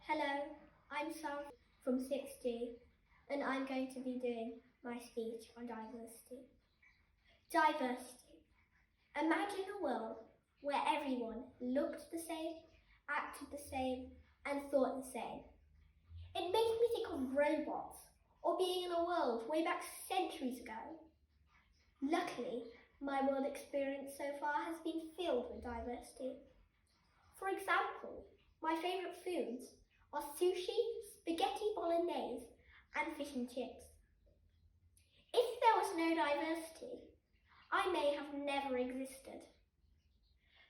Hello, I'm Sam from 6D and I'm going to be doing my speech on diversity. Diversity. Imagine a world where everyone looked the same, acted the same and thought the same. It makes me think of robots or being in a world way back centuries ago. Luckily, my world experience so far has been filled with diversity. For example, my favourite foods are sushi, spaghetti bolognese and fish and chips. If there was no diversity, I may have never existed.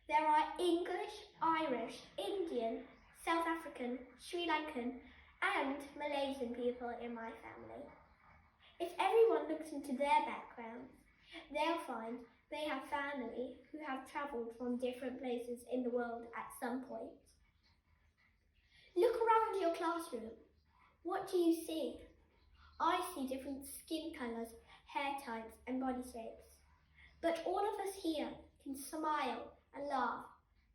There are English, Irish, Indian, South African, Sri Lankan and Malaysian people in my family. If everyone looks into their backgrounds, they'll find they have family who have travelled from different places in the world at some point. Look around your classroom. What do you see? I see different skin colours, hair types and body shapes. But all of us here can smile and laugh,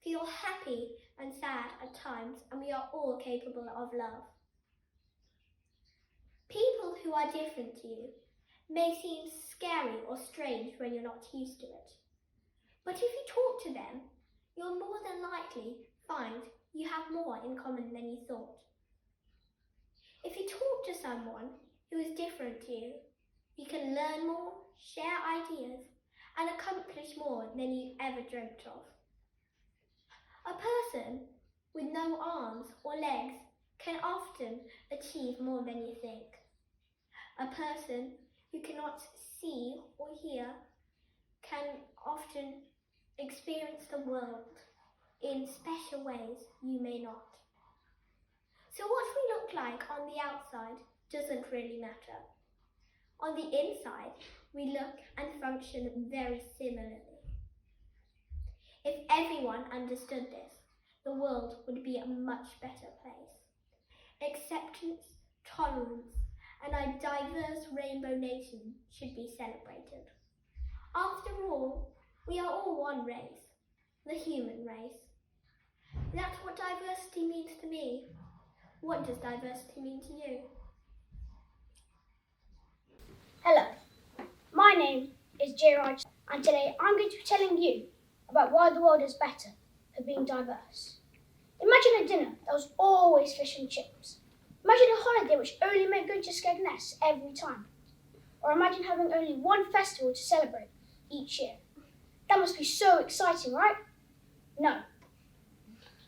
feel happy and sad at times, and we are all capable of love. People who are different to you may seem scary or strange when you're not used to it. But if you talk to them, you'll more than likely find you have more in common than you thought. If you talk to someone who is different to you, you can learn more, share ideas, and accomplish more than you ever dreamt of. A person with no arms or legs can often achieve more than you think. A person who cannot see or hear can often experience the world in special ways you may not. So what we look like on the outside doesn't really matter. On the inside, we look and function very similarly. If everyone understood this, the world would be a much better place. Acceptance, tolerance, and a diverse rainbow nation should be celebrated. After all, we are all one race, the human race. That's what diversity means to me. What does diversity mean to you? Hello, my name is Jiraj and today I'm going to be telling you about why the world is better for being diverse. Imagine a dinner that was always fish and chips. Imagine a holiday which only meant going to Skegness every time. Or imagine having only one festival to celebrate each year. That must be so exciting, right? No.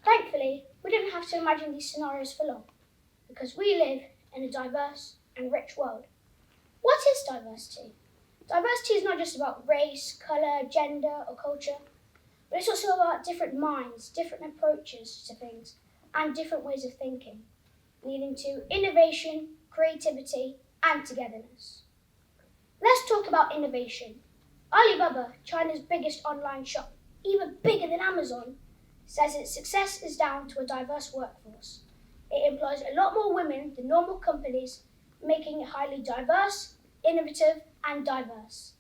Thankfully, we don't have to imagine these scenarios for long because we live in a diverse and rich world. What is diversity? Diversity is not just about race, colour, gender or culture, but it's also about different minds, different approaches to things, and different ways of thinking, leading to innovation, creativity, and togetherness. Let's talk about innovation. Alibaba, China's biggest online shop, even bigger than Amazon, says its success is down to a diverse workforce. It employs a lot more women than normal companies, making it highly diverse, innovative, and diverse.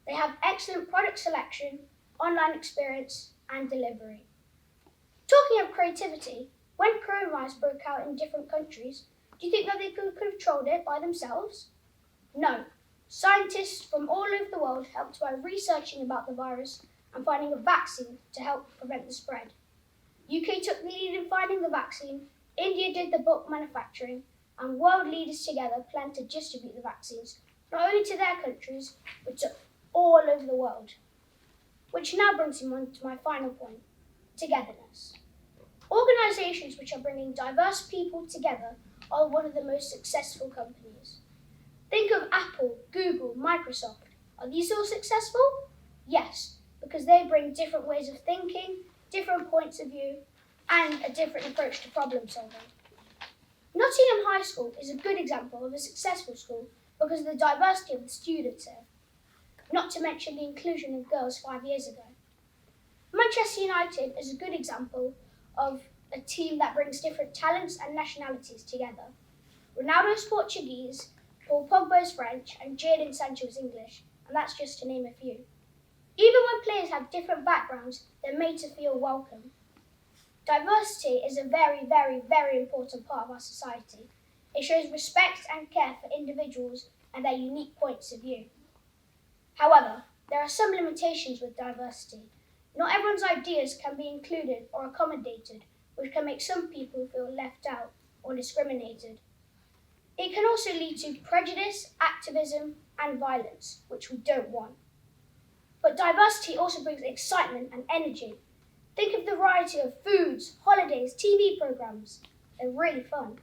They have excellent product selection, online experience, and delivery. Talking of creativity, when coronavirus broke out in different countries, do you think that they could have controlled it by themselves? No. Scientists from all over the world helped by researching about the virus and finding a vaccine to help prevent the spread. UK took the lead in finding the vaccine, India did the bulk manufacturing, and world leaders together plan to distribute the vaccines, not only to their countries, but to all over the world. Which now brings me on to my final point, togetherness. Organisations which are bringing diverse people together are one of the most successful companies. Think of Apple, Google, Microsoft. Are these all successful? Yes, because they bring different ways of thinking, different points of view, and a different approach to problem solving. Nottingham High School is a good example of a successful school because of the diversity of the students here, not to mention the inclusion of girls 5 years ago. Manchester United is a good example of a team that brings different talents and nationalities together. Ronaldo is Portuguese, Paul Pogba is French, and Jadon Sancho is English, and that's just to name a few. Even when players have different backgrounds, they're made to feel welcome. Diversity is a very, very, very important part of our society. It shows respect and care for individuals and their unique points of view. However, there are some limitations with diversity. Not everyone's ideas can be included or accommodated, which can make some people feel left out or discriminated. It can also lead to prejudice, activism, and violence, which we don't want. But diversity also brings excitement and energy. Think of the variety of foods, holidays, TV programs. They're really fun.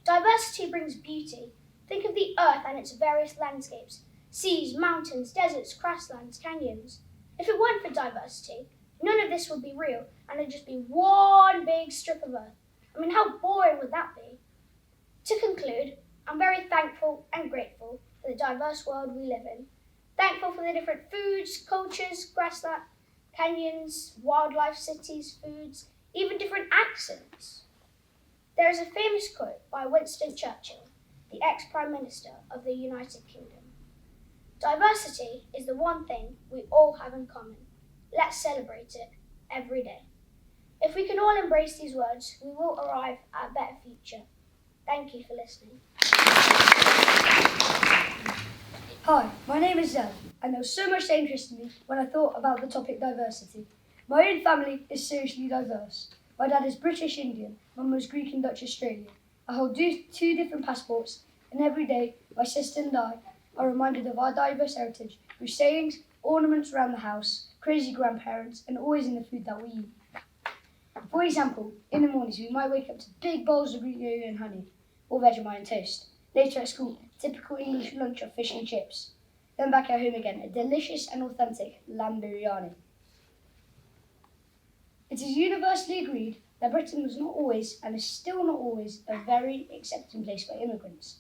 Diversity brings beauty. Think of the earth and its various landscapes: seas, mountains, deserts, grasslands, canyons. If it weren't for diversity, none of this would be real and it'd just be one big strip of earth. I mean, how boring would that be? To conclude, I'm very thankful and grateful for the diverse world we live in. Thankful for the different foods, cultures, grassland, canyons, wildlife, cities, foods, even different accents. There is a famous quote by Winston Churchill, the ex-Prime Minister of the United Kingdom. Diversity is the one thing we all have in common. Let's celebrate it every day. If we can all embrace these words, we will arrive at a better future. Thank you for listening. Hi, my name is Zel, and there was so much that interested me when I thought about the topic diversity. My own family is seriously diverse. My dad is British Indian, Mum was Greek and Dutch Australian. I hold two different passports, and every day my sister and I are reminded of our diverse heritage through sayings, ornaments around the house, crazy grandparents, and always in the food that we eat. For example, in the mornings we might wake up to big bowls of Greek yogurt and honey, or Vegemite and toast. Later at school, typical English lunch of fish and chips. Then back at home again, a delicious and authentic lamb biryani. It is universally agreed that Britain was not always, and is still not always, a very accepting place for immigrants.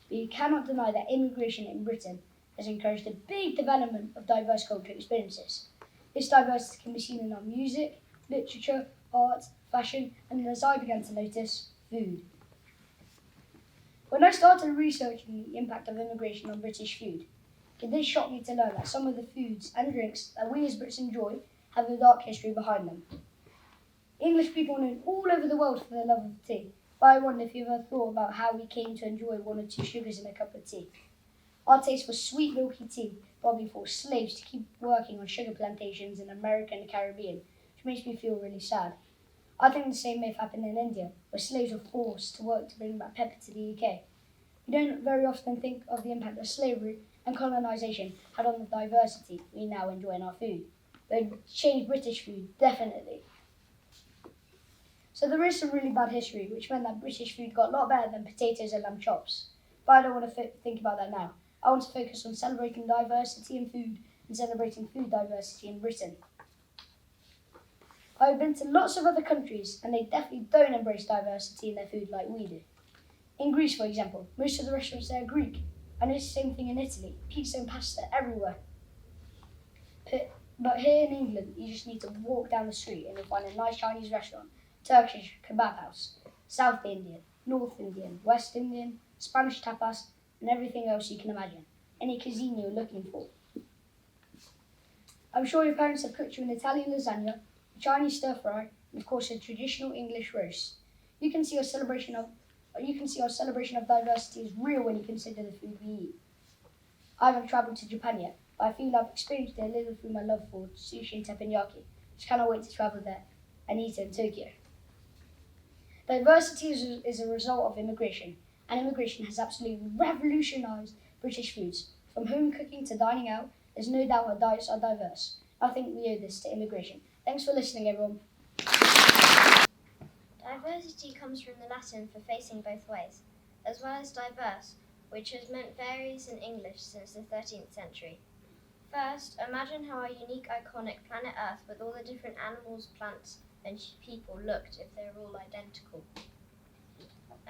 But you cannot deny that immigration in Britain has encouraged a big development of diverse cultural experiences. This diversity can be seen in our music, literature, art, fashion, and as I began to notice, food. When I started researching the impact of immigration on British food, it did shock me to learn that some of the foods and drinks that we as Brits enjoy have a dark history behind them. English people are known all over the world for their love of tea, but I wonder if you've ever thought about how we came to enjoy one or two sugars in a cup of tea. Our taste for sweet milky tea probably forced slaves to keep working on sugar plantations in America and the Caribbean, which makes me feel really sad. I think the same may have happened in India, where slaves were forced to work to bring back pepper to the UK. We don't very often think of the impact that slavery and colonisation had on the diversity we now enjoy in our food. But it changed British food, definitely. So there is some really bad history, which meant that British food got a lot better than potatoes and lamb chops. But I don't want to think about that now. I want to focus on celebrating diversity in food and celebrating food diversity in Britain. I've been to lots of other countries, and they definitely don't embrace diversity in their food like we do. In Greece, for example, most of the restaurants there are Greek. I noticed the same thing in Italy, pizza and pasta everywhere. But here in England, you just need to walk down the street and you'll find a nice Chinese restaurant, Turkish kebab house, South Indian, North Indian, West Indian, Spanish tapas, and everything else you can imagine. Any cuisine you're looking for. I'm sure your parents have cooked you an Italian lasagna, a Chinese stir fry, and of course a traditional English roast. You can see our celebration of diversity is real when you consider the food we eat. I haven't travelled to Japan yet, but I feel I've experienced it a little through my love for sushi and teppanyaki. Just cannot wait to travel there and eat it in Tokyo. Diversity is a result of immigration, and immigration has absolutely revolutionised British foods. From home cooking to dining out, there's no doubt our diets are diverse. I think we owe this to immigration. Thanks for listening, everyone. Diversity comes from the Latin for facing both ways, as well as diverse, which has meant varies in English since the 13th century. First, imagine how our unique, iconic planet Earth with all the different animals, plants, and people looked if they were all identical.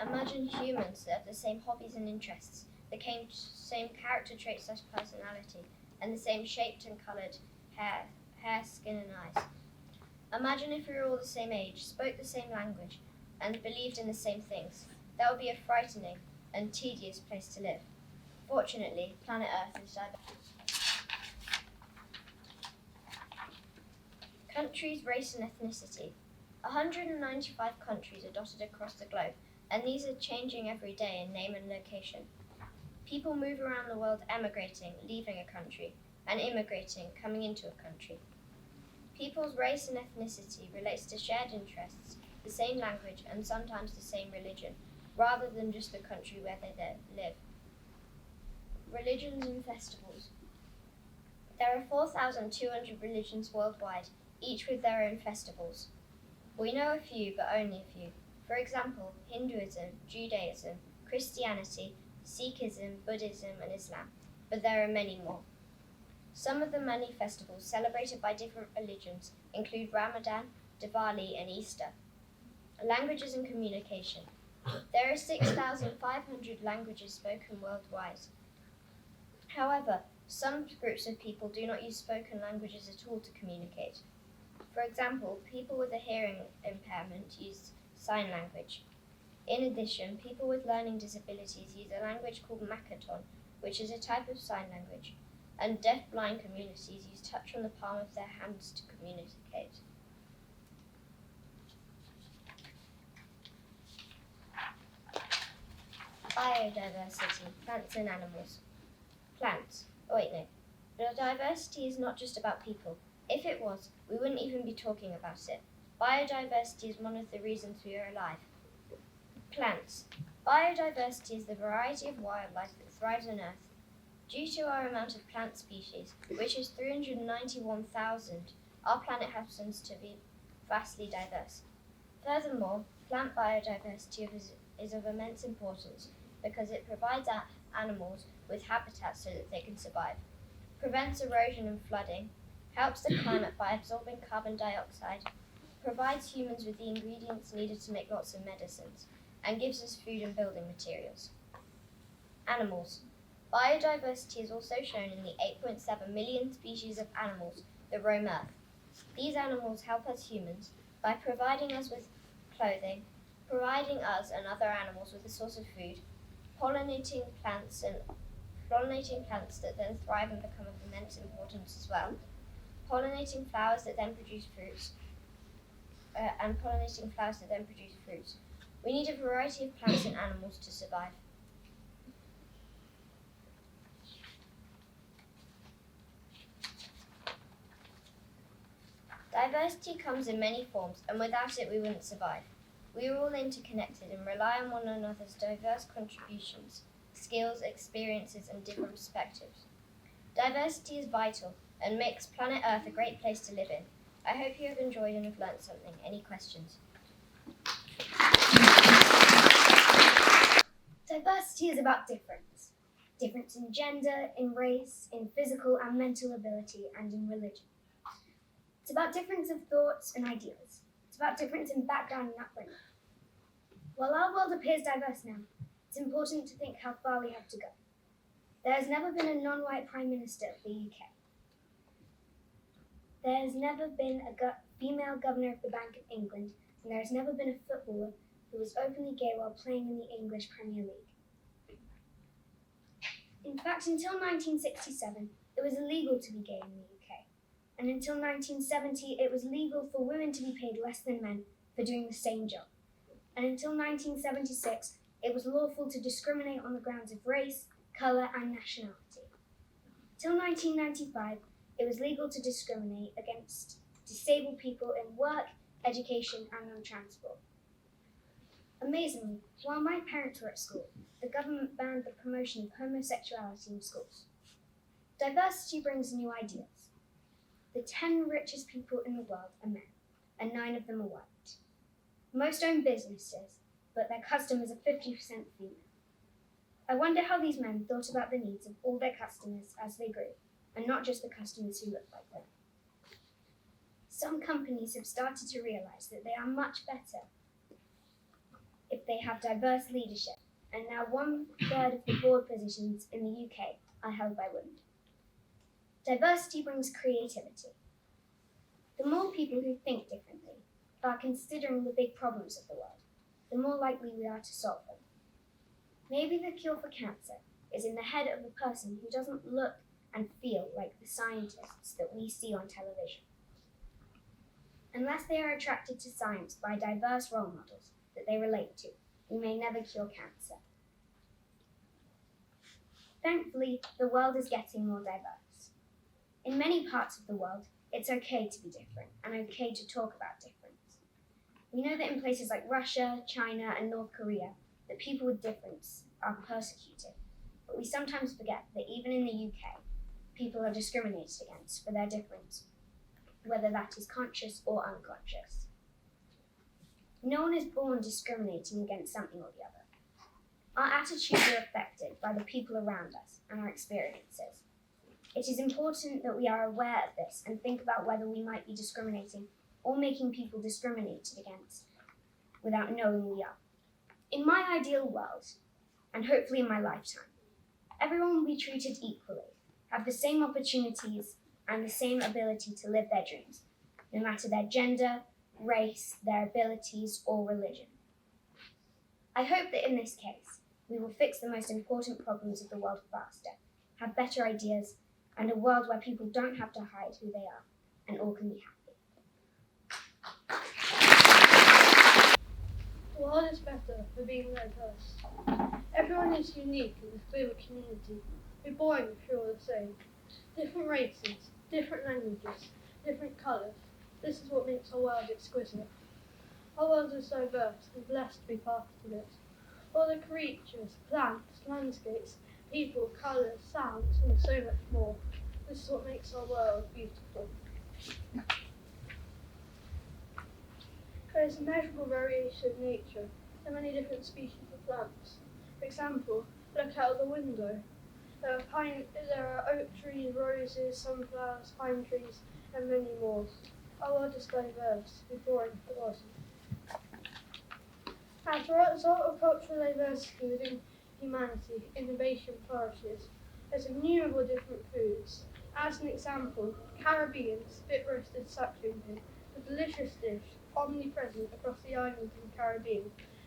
Imagine humans that have the same hobbies and interests, the same character traits as personality, and the same shaped and coloured hair, skin, and eyes. Imagine if we were all the same age, spoke the same language, and believed in the same things. That would be a frightening and tedious place to live. Fortunately, planet Earth is diverse. Countries, race, and ethnicity. 195 countries are dotted across the globe, and these are changing every day in name and location. People move around the world emigrating, leaving a country, and immigrating, coming into a country. People's race and ethnicity relates to shared interests, the same language, and sometimes the same religion, rather than just the country where they live. Religions and festivals. There are 4,200 religions worldwide, each with their own festivals. We know a few, but only a few. For example, Hinduism, Judaism, Christianity, Sikhism, Buddhism, and Islam, but there are many more. Some of the many festivals celebrated by different religions include Ramadan, Diwali, and Easter. Languages and communication. There are 6,500 languages spoken worldwide. However, some groups of people do not use spoken languages at all to communicate. For example, people with a hearing impairment use sign language. In addition, people with learning disabilities use a language called Makaton, which is a type of sign language, and deaf-blind communities use touch on the palm of their hands to communicate. Biodiversity, plants and animals. Plants. Oh wait, no. Biodiversity is not just about people. If it was, we wouldn't even be talking about it. Biodiversity is one of the reasons we are alive. Plants. Biodiversity is the variety of wildlife that thrives on Earth. Due to our amount of plant species, which is 391,000, our planet happens to be vastly diverse. Furthermore, plant biodiversity is of immense importance because it provides animals with habitats so that they can survive, prevents erosion and flooding, helps the climate by absorbing carbon dioxide, provides humans with the ingredients needed to make lots of medicines, and gives us food and building materials. Animals. Biodiversity is also shown in the 8.7 million species of animals that roam Earth. These animals help us humans by providing us with clothing, providing us and other animals with a source of food, pollinating plants that then thrive and become of immense importance as well, pollinating flowers that then produce fruits, We need a variety of plants and animals to survive. Diversity comes in many forms, and without it we wouldn't survive. We are all interconnected and rely on one another's diverse contributions, skills, experiences, and different perspectives. Diversity is vital and makes planet Earth a great place to live in. I hope you have enjoyed and have learnt something. Any questions? Diversity is about difference. Difference in gender, in race, in physical and mental ability, and in religion. It's about difference of thoughts and ideas. It's about difference in background and upbringing. While our world appears diverse now, it's important to think how far we have to go. There has never been a non-white Prime Minister of the UK. There has never been a female Governor of the Bank of England, and there has never been a footballer who was openly gay while playing in the English Premier League. In fact, until 1967, it was illegal to be gay in the UK. And until 1970, it was legal for women to be paid less than men for doing the same job. And until 1976, it was lawful to discriminate on the grounds of race, colour, and nationality. Till 1995, it was legal to discriminate against disabled people in work, education, and on transport. Amazingly, while my parents were at school, the government banned the promotion of homosexuality in schools. Diversity brings new ideas. The 10 richest people in the world are men, and 9 of them are white. Most own businesses, but their customers are 50% female. I wonder how these men thought about the needs of all their customers as they grew, and not just the customers who look like them. Some companies have started to realize that they are much better if they have diverse leadership, and now 1/3 of the board positions in the UK are held by women. Diversity brings creativity. The more people who think differently are considering the big problems of the world, the more likely we are to solve them. Maybe the cure for cancer is in the head of the person who doesn't look and feel like the scientists that we see on television. Unless they are attracted to science by diverse role models that they relate to, we may never cure cancer. Thankfully, the world is getting more diverse. In many parts of the world, it's okay to be different and okay to talk about difference. We know that in places like Russia, China, and North Korea, that people with difference are persecuted. But we sometimes forget that even in the UK, people are discriminated against for their difference, whether that is conscious or unconscious. No one is born discriminating against something or the other. Our attitudes are affected by the people around us and our experiences. It is important that we are aware of this and think about whether we might be discriminating or making people discriminated against without knowing we are. In my ideal world, and hopefully in my lifetime, everyone will be treated equally, have the same opportunities and the same ability to live their dreams, no matter their gender, race, their abilities, or religion. I hope that in this case, we will fix the most important problems of the world faster, have better ideas, and a world where people don't have to hide who they are, and all can be happy. The world is better for being diverse. Everyone is unique in this global community. We're born if you're all the same. Different races, different languages, different colours. This is what makes our world exquisite. Our world is diverse and blessed to be part of it. All the creatures, plants, landscapes, people, colours, sounds, and so much more. This is what makes our world beautiful. There is immeasurable variation in nature. There are many different species of plants. For example, look out the window. There are oak trees, roses, sunflowers, pine trees, and many more. Our world is diverse. Before it wasn't. As a result of cultural diversity within humanity, innovation flourishes. There's innumerable different foods. As an example, Caribbean spit roasted suckling pig, a delicious dish omnipresent across the islands of the Caribbean,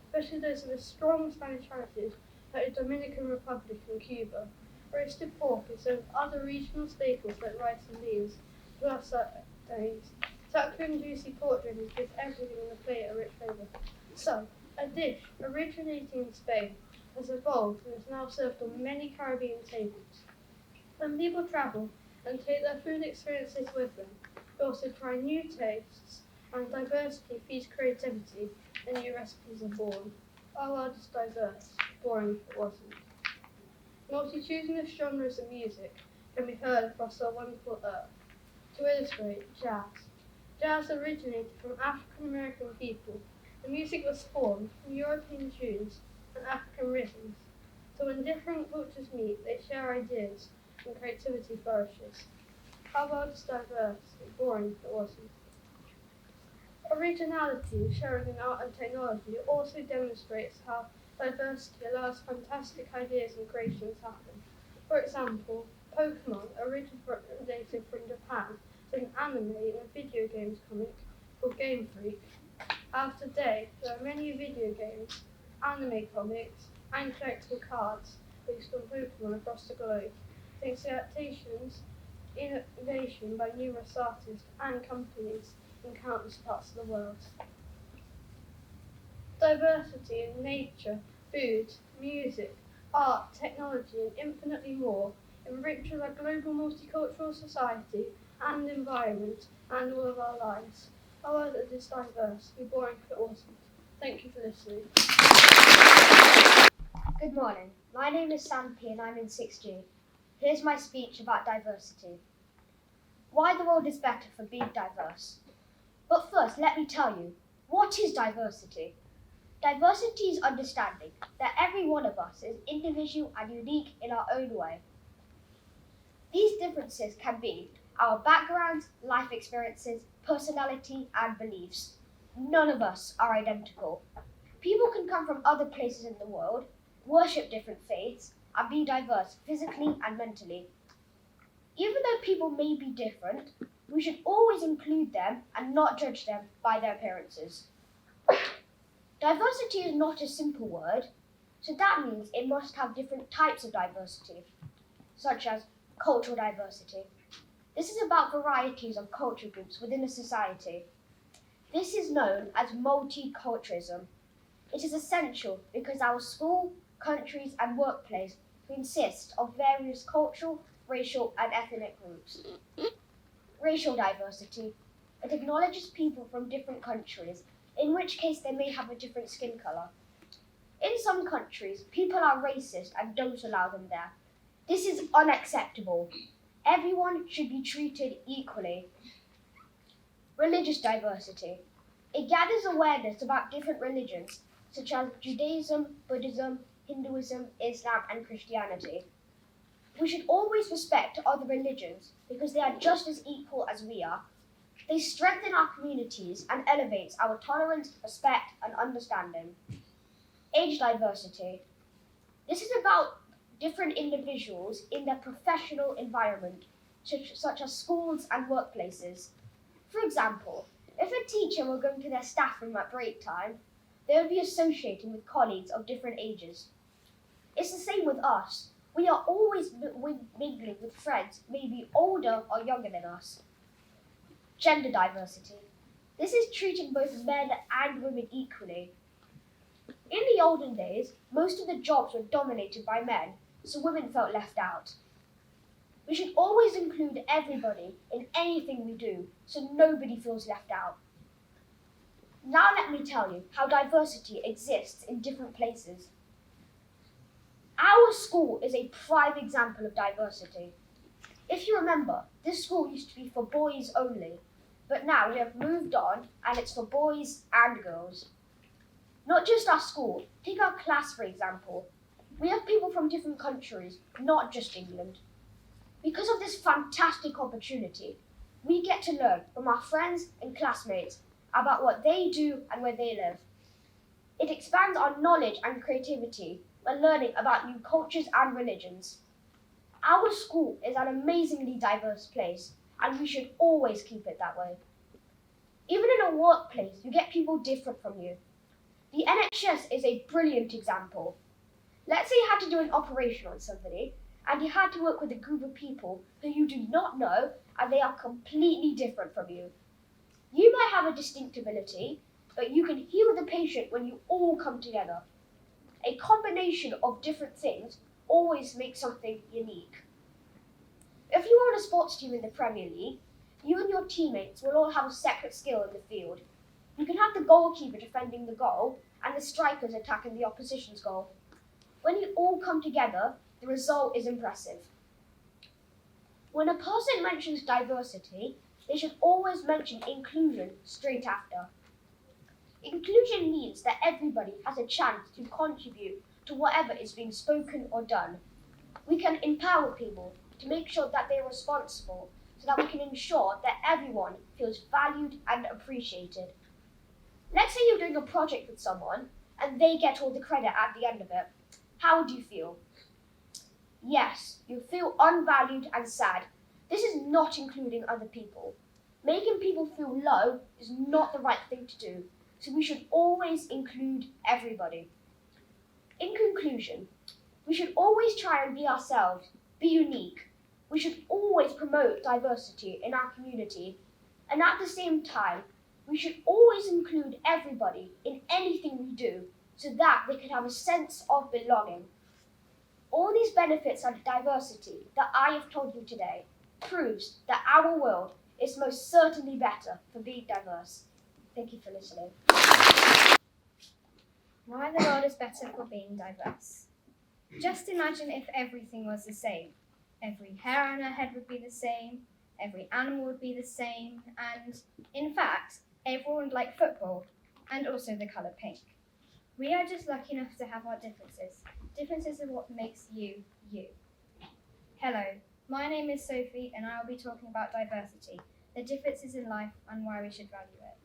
especially those of a strong Spanish heritage like the Dominican Republic and Cuba. Roasted pork is served with other regional staples like rice and beans, plus suckling juicy pork drippings gives everything on the plate a rich flavour. So, a dish originating in Spain has evolved and is now served on many Caribbean tables. When people travel and take their food experiences with them, they also try new tastes, and diversity feeds creativity and new recipes are born. Our world is diverse, boring if it wasn't. Multitudinous genres of music can be heard across our wonderful earth. To illustrate, jazz. Jazz originated from African American people. The music was formed from European tunes and African rhythms. So when different cultures meet, they share ideas and creativity flourishes. Our world is diverse, but boring if it wasn't. Originality shown in art and technology also demonstrates how diversity allows fantastic ideas and creations happen. For example, Pokemon originated from Japan as an anime and a video games comic called Game Freak. As of today, there are many video games, anime comics, and collectible cards based on Pokemon across the globe, thanks to adaptations, innovation by numerous artists and companies in countless parts of the world. Diversity in nature, food, music, art, technology, and infinitely more enriches our global multicultural society and environment and all of our lives. Our world is diverse, be boring if it wasn't. Thank you for listening. Good morning. My name is Sam P and I'm in 6G. Here's my speech about diversity. Why the world is better for being diverse. But first, let me tell you, what is diversity? Diversity is understanding that every one of us is individual and unique in our own way. These differences can be our backgrounds, life experiences, personality, and beliefs. None of us are identical. People can come from other places in the world, worship different faiths, and be diverse physically and mentally. Even though people may be different, we should always include them and not judge them by their appearances. Diversity is not a simple word, so that means it must have different types of diversity, such as cultural diversity. This is about varieties of culture groups within a society. This is known as multiculturalism. It is essential because our school, countries and workplace consist of various cultural, racial and ethnic groups. Racial diversity. It acknowledges people from different countries, in which case they may have a different skin colour. In some countries, people are racist and don't allow them there. This is unacceptable. Everyone should be treated equally. Religious diversity. It gathers awareness about different religions, such as Judaism, Buddhism, Hinduism, Islam, and Christianity. We should always respect other religions because they are just as equal as we are. They strengthen our communities and elevates our tolerance, respect, and understanding. Age diversity. This is about different individuals in their professional environment, such as schools and workplaces. For example, if a teacher were going to their staff room at break time, they would be associating with colleagues of different ages. It's the same with us. We are always mingling with friends, maybe older or younger than us. Gender diversity. This is treating both men and women equally. In the olden days, most of the jobs were dominated by men, so women felt left out. We should always include everybody in anything we do, so nobody feels left out. Now let me tell you how diversity exists in different places. Our school is a prime example of diversity. If you remember, this school used to be for boys only, but now we have moved on and it's for boys and girls. Not just our school, take our class for example. We have people from different countries, not just England. Because of this fantastic opportunity, we get to learn from our friends and classmates about what they do and where they live. It expands our knowledge and creativity when learning about new cultures and religions. Our school is an amazingly diverse place, and we should always keep it that way. Even in a workplace, you get people different from you. The NHS is a brilliant example. Let's say you had to do an operation on somebody, and you had to work with a group of people who you do not know, and they are completely different from you. You might have a distinct ability, but you can heal the patient when you all come together. A combination of different things always makes something unique. If you are on a sports team in the Premier League, you and your teammates will all have a separate skill in the field. You can have the goalkeeper defending the goal and the strikers attacking the opposition's goal. When you all come together, the result is impressive. When a person mentions diversity, they should always mention inclusion straight after. Inclusion means that everybody has a chance to contribute to whatever is being spoken or done. We can empower people to make sure that they are responsible so that we can ensure that everyone feels valued and appreciated. Let's say you're doing a project with someone and they get all the credit at the end of it. How would you feel? Yes, you feel unvalued and sad. This is not including other people. Making people feel low is not the right thing to do, so we should always include everybody. In conclusion, we should always try and be ourselves, be unique. We should always promote diversity in our community, and at the same time, we should always include everybody in anything we do so that they can have a sense of belonging. All these benefits of diversity that I have told you today proves that our world is most certainly better for being diverse. Thank you for listening. Why the world is better for being diverse. Just imagine if everything was the same. Every hair on our head would be the same, every animal would be the same, and, in fact, everyone would like football, and also the colour pink. We are just lucky enough to have our differences. Differences are what makes you, you. Hello, my name is Sophie, and I will be talking about diversity, the differences in life, and why we should value it.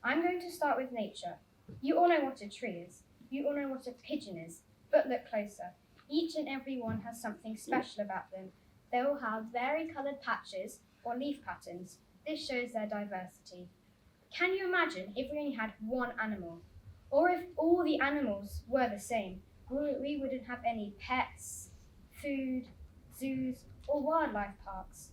I'm going to start with nature. You all know what a tree is. You all know what a pigeon is. But look closer. Each and every one has something special about them. They all have vari-coloured patches or leaf patterns. This shows their diversity. Can you imagine if we only had one animal? Or if all the animals were the same? we wouldn't have any pets, food, zoos, or wildlife parks.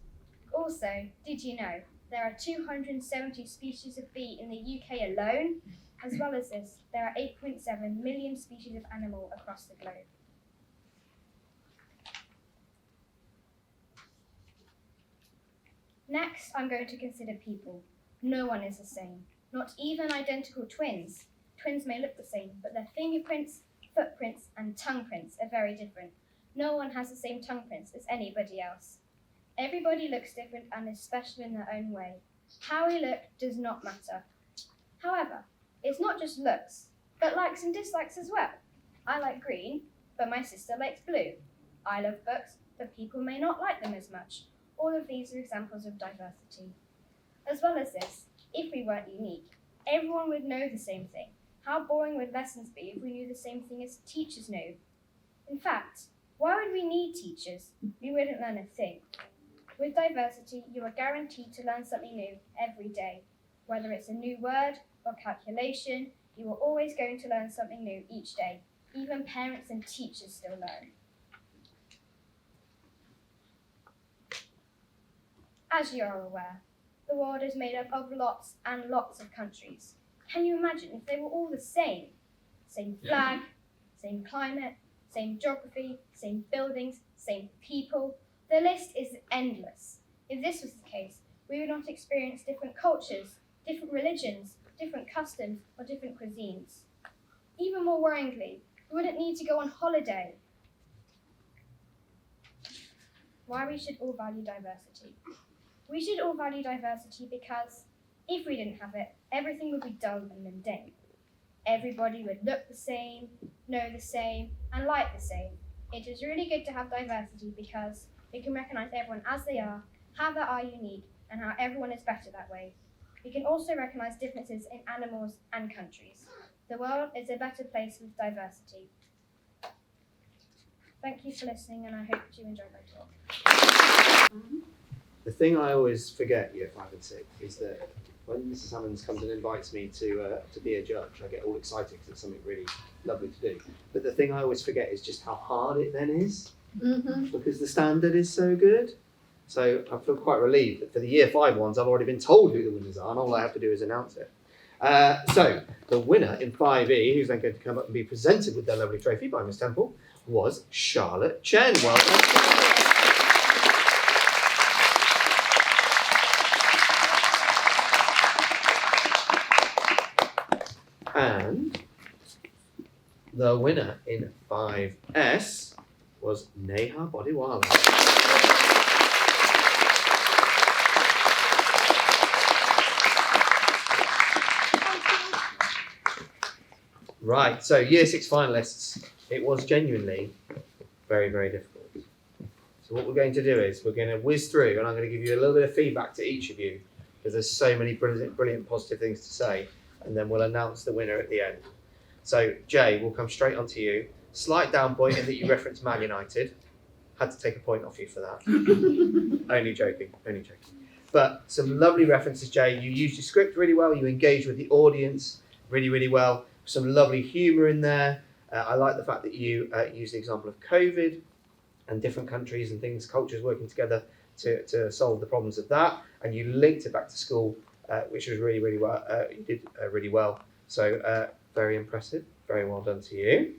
Also, did you know there are 270 species of bee in the UK alone? As well as this, there are 8.7 million species of animal across the globe. Next, I'm going to consider people. No one is the same, not even identical twins. Twins may look the same, but their fingerprints, footprints, and tongue prints are very different. No one has the same tongue prints as anybody else. Everybody looks different and is special in their own way. How we look does not matter. However, it's not just looks, but likes and dislikes as well. I like green, but my sister likes blue. I love books, but people may not like them as much. All of these are examples of diversity. As well as this, if we weren't unique, everyone would know the same thing. How boring would lessons be if we knew the same thing as teachers know? In fact, why would we need teachers? We wouldn't learn a thing. With diversity, you are guaranteed to learn something new every day. Whether it's a new word or calculation, you are always going to learn something new each day. Even parents and teachers still learn. As you are aware, the world is made up of lots and lots of countries. Can you imagine if they were all the same? Same flag, same climate, same geography, same buildings, same people. The list is endless. If this was the case, we would not experience different cultures, different religions, different customs, or different cuisines. Even more worryingly, we wouldn't need to go on holiday. Why we should all value diversity. We should all value diversity because if we didn't have it, everything would be dull and mundane. Everybody would look the same, know the same, and like the same. It is really good to have diversity because we can recognise everyone as they are, how they are unique, and how everyone is better that way. We can also recognise differences in animals and countries. The world is a better place with diversity. Thank you for listening, and I hope you enjoyed my talk. The thing I always forget, year 5 and 6, is that when Mrs. Hammonds comes and invites me to be a judge, I get all excited because it's something really lovely to do. But the thing I always forget is just how hard it then is, because the standard is so good. So I feel quite relieved that for the year 5 ones, I've already been told who the winners are, and all I have to do is announce it. So the winner in 5E, who's then going to come up and be presented with their lovely trophy by Miss Temple, was Charlotte Chen. Well done. And the winner in 5S was Neha Bodiwala. Right, so year 6 finalists, it was genuinely very, very difficult. So what we're going to do is we're going to whiz through and I'm going to give you a little bit of feedback to each of you because there's so many brilliant positive things to say. And then we'll announce the winner at the end. So, Jay, we'll come straight on to you. Slight down point in that you referenced Man United. Had to take a point off you for that. Only joking. But some lovely references, Jay. You used your script really well. You engaged with the audience really, really well. Some lovely humour in there. I like the fact that you used the example of COVID and different countries and things, cultures working together to solve the problems of that. And you linked it back to school. Which was really, really well. You did really well. So very impressive. Very well done to you.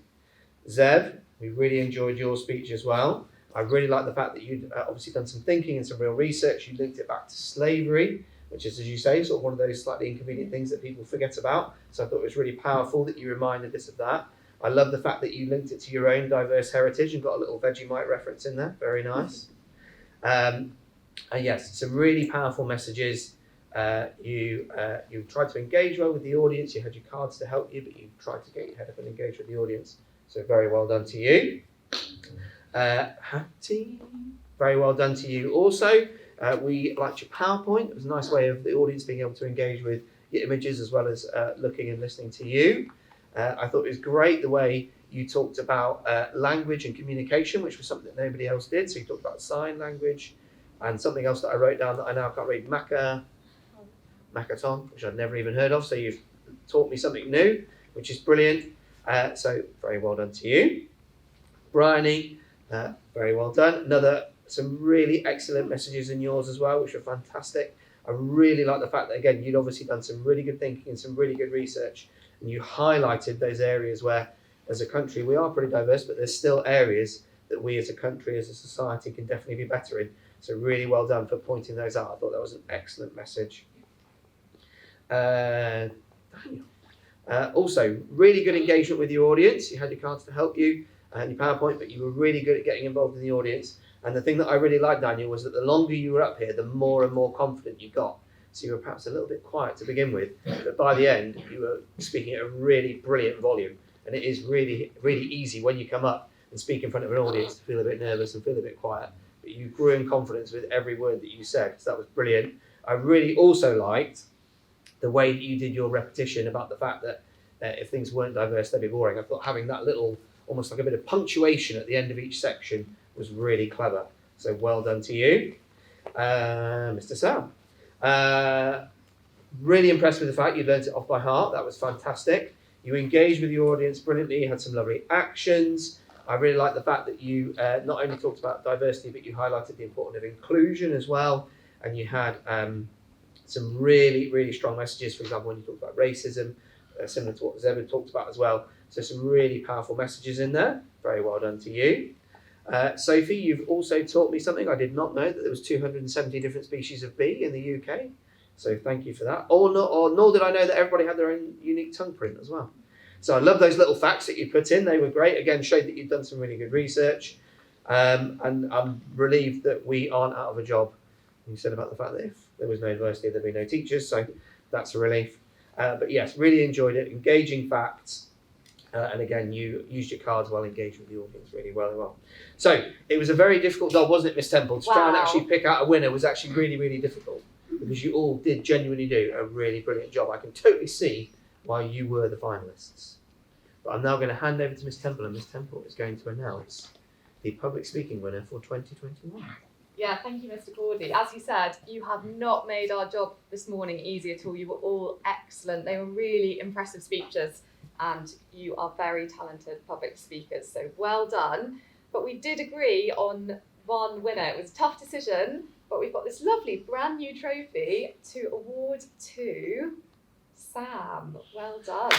Zev, we really enjoyed your speech as well. I really like the fact that you'd obviously done some thinking and some real research. You linked it back to slavery, which is, as you say, sort of one of those slightly inconvenient things that people forget about. So I thought it was really powerful that you reminded us of that. I love the fact that you linked it to your own diverse heritage and got a little Vegemite reference in there. Very nice. And yes, some really powerful messages. You tried to engage well with the audience. You had your cards to help you, but you tried to get your head up and engage with the audience. So very well done to you. Hattie, very well done to you also. We liked your PowerPoint. It was a nice way of the audience being able to engage with your images as well as looking and listening to you. I thought it was great the way you talked about language and communication, which was something that nobody else did. So you talked about sign language and something else that I wrote down that I now can't read, Makaton, which I'd never even heard of. So you've taught me something new, which is brilliant. So very well done to you. Bryony, very well done. Some really excellent messages in yours as well, which are fantastic. I really like the fact that, again, you'd obviously done some really good thinking and some really good research, and you highlighted those areas where, as a country, we are pretty diverse, but there's still areas that we as a country, as a society, can definitely be better in. So really well done for pointing those out. I thought that was an excellent message. Daniel. Also, really good engagement with your audience. You had your cards to help you and your PowerPoint, but you were really good at getting involved in the audience. And the thing that I really liked, Daniel, was that the longer you were up here, the more and more confident you got. So you were perhaps a little bit quiet to begin with, but by the end, you were speaking at a really brilliant volume. And it is really, really easy when you come up and speak in front of an audience to feel a bit nervous and feel a bit quiet. But you grew in confidence with every word that you said, so that was brilliant. I really also liked the way that you did your repetition about the fact that if things weren't diverse, they'd be boring. I thought having that little, almost like a bit of punctuation at the end of each section was really clever. So well done to you. Mr. Sam. Really impressed with the fact you learnt it off by heart. That was fantastic. You engaged with your audience brilliantly. You had some lovely actions. I really like the fact that you not only talked about diversity, but you highlighted the importance of inclusion as well. And you had some really, really strong messages. For example, when you talked about racism, similar to what Zeb had talked about as well. So some really powerful messages in there. Very well done to you. Sophie, you've also taught me something. I did not know that there was 270 different species of bee in the UK. So thank you for that. Nor did I know that everybody had their own unique tongue print as well. So I love those little facts that you put in. They were great. Again, showed that you've done some really good research. And I'm relieved that we aren't out of a job. You said about the fact that if there was no diversity, there'd be no teachers. So that's a relief. But yes, really enjoyed it. Engaging facts. And again, you used your cards well, engaged with the audience really well. So it was a very difficult job, wasn't it, Miss Temple? To try and actually pick out a winner was actually really, really difficult because you all did genuinely do a really brilliant job. I can totally see why you were the finalists. But I'm now going to hand over to Miss Temple, and Miss Temple is going to announce the public speaking winner for 2021. Yeah, thank you, Mr. Gordy. As you said, you have not made our job this morning easy at all. You were all excellent. They were really impressive speeches. And you are very talented public speakers, so well done. But we did agree on one winner. It was a tough decision, but we've got this lovely brand new trophy to award to Sam. Well done.